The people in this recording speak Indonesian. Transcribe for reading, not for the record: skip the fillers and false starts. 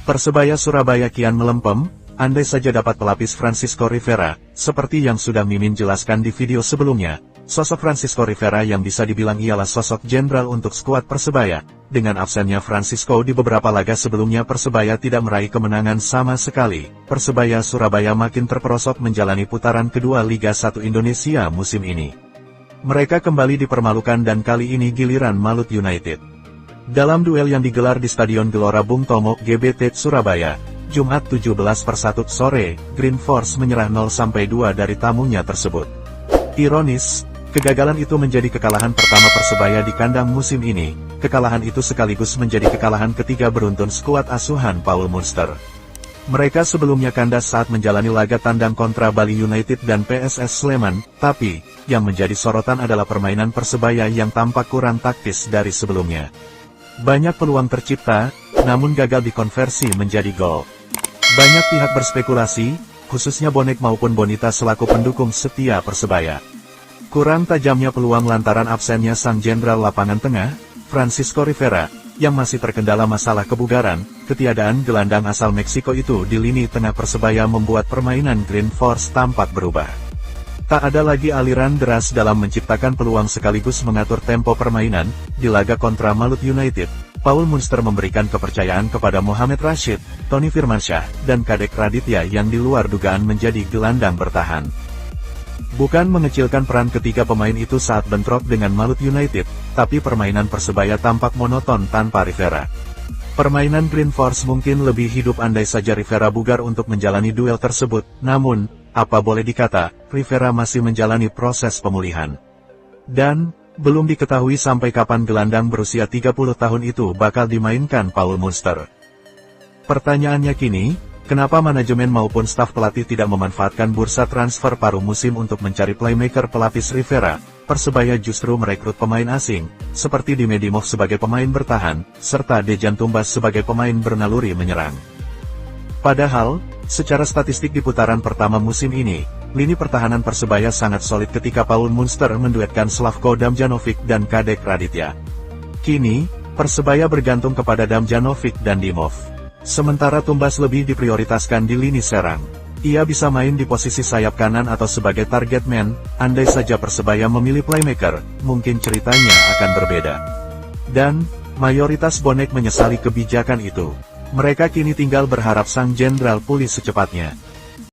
Persebaya Surabaya kian melempem, andai saja dapat pelapis Francisco Rivera, seperti yang sudah Mimin jelaskan di video sebelumnya. Sosok Francisco Rivera yang bisa dibilang ialah sosok jenderal untuk skuad Persebaya. Dengan absennya Francisco di beberapa laga sebelumnya Persebaya tidak meraih kemenangan sama sekali. Persebaya Surabaya makin terperosok menjalani putaran kedua Liga 1 Indonesia musim ini. Mereka kembali dipermalukan dan kali ini giliran Malut United. Dalam duel yang digelar di Stadion Gelora Bung Tomo, GBT Surabaya, Jumat 17/1 sore, Green Force menyerah 0-2 dari tamunya tersebut. Ironis, kegagalan itu menjadi kekalahan pertama Persebaya di kandang musim ini. Kekalahan itu sekaligus menjadi kekalahan ketiga beruntun skuad asuhan Paul Munster. Mereka sebelumnya kandas saat menjalani laga tandang kontra Bali United dan PSS Sleman, tapi, yang menjadi sorotan adalah permainan Persebaya yang tampak kurang taktis dari sebelumnya. Banyak peluang tercipta, namun gagal dikonversi menjadi gol. Banyak pihak berspekulasi, khususnya bonek maupun bonita selaku pendukung setia Persebaya. Kurang tajamnya peluang lantaran absennya sang jenderal lapangan tengah, Francisco Rivera, yang masih terkendala masalah kebugaran. Ketiadaan gelandang asal Meksiko itu di lini tengah Persebaya membuat permainan Green Force tampak berubah. Tak ada lagi aliran deras dalam menciptakan peluang sekaligus mengatur tempo permainan. Di laga kontra Malut United, Paul Munster memberikan kepercayaan kepada Mohamed Rashid, Tony Firmansyah, dan Kadek Raditya yang di luar dugaan menjadi gelandang bertahan. Bukan mengecilkan peran ketiga pemain itu saat bentrok dengan Malut United, tapi permainan Persebaya tampak monoton tanpa Rivera. Permainan Green Force mungkin lebih hidup andai saja Rivera bugar untuk menjalani duel tersebut, namun, apa boleh dikata, Rivera masih menjalani proses pemulihan. Dan, belum diketahui sampai kapan gelandang berusia 30 tahun itu bakal dimainkan Paul Munster. Pertanyaannya kini, kenapa manajemen maupun staf pelatih tidak memanfaatkan bursa transfer paruh musim untuk mencari playmaker pelapis Rivera? Persebaya justru merekrut pemain asing, seperti Dimedimov sebagai pemain bertahan, serta Dejan Tumbas sebagai pemain bernaluri menyerang. Padahal, secara statistik di putaran pertama musim ini, lini pertahanan Persebaya sangat solid ketika Paul Munster menduetkan Slavko Damjanovic dan Kadek Raditya. Kini, Persebaya bergantung kepada Damjanovic dan Dimov. Sementara Tumbas lebih diprioritaskan di lini serang. Ia bisa main di posisi sayap kanan atau sebagai target man. Andai saja Persebaya memilih playmaker, mungkin ceritanya akan berbeda. Dan, mayoritas bonek menyesali kebijakan itu. Mereka kini tinggal berharap sang jenderal pulih secepatnya.